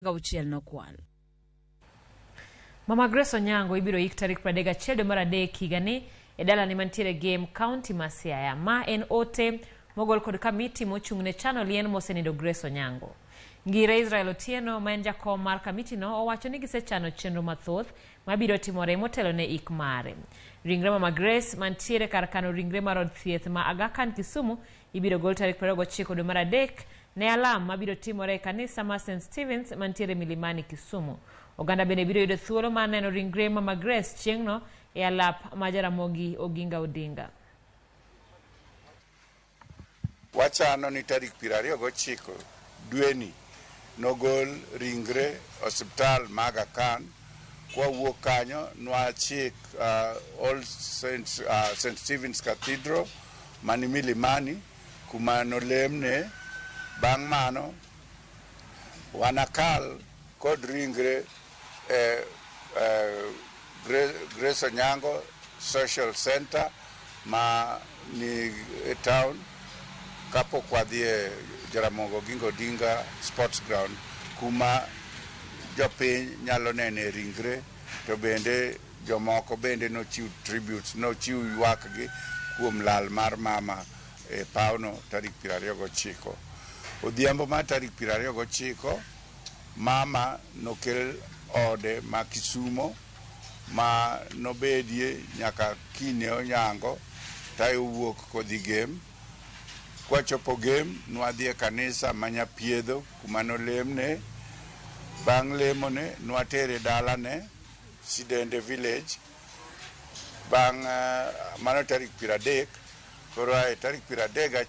gauchiel nokwal. Mama Grace Onyango ibiro yik tarik 31 dwe mar adek higani e dalane mantiere Game County ma Siaya. Ma en ote mogol kod kamiti mochung'ne chano lien mosenindo Grace Onyango. Ngire Israel Otieno ma en jakom mar kamiti no owacho ni gisechano chenro mathoth mabiro timore motelo ne ik mare. Ringre Mama Grace mantiere kar kano ringre mar od thieth ma Aga Khan Kisumu ibiro gol tarik 29 dwe mar adek ne alam mabiro timore e kanisa ma St. Stephen's mantiere Milimani Kisumu. Oganda bende biro yudo thuolo mar neno ringre Mama Grace chieng'no e alap ma Ramogi Oginga Odinga. Wachano ni tarik 29 dweni nogol ringre osiptal ma Aga Khan kwa wuok kanyo nwachik Old St. Stephen's Cathedral mani Milimani kuma nolemne. Bang' mano wanakal kod ringre Grace Onyango Social Center ma ni town kapok wadhi e Ramogi Oginga Odinga Sports Ground kuma jopiny nyalo nene ringre, to bende jomoko bende nochiw tributes, nochiw ywakgi kuom lal mar mama e pauno tarik 29. Odhiambo ma tarik 29 mama nokel ode ma Kisumo ma nobedie nyaka kine Onyango tayo wuok kodhi Game. Kwa chopo Game nwadhi e kanisa manyapiedho kuma nolemne. Bang' lemone nwatere dalane Sidende Village. Bang' mano tarik 30 koro tarik 31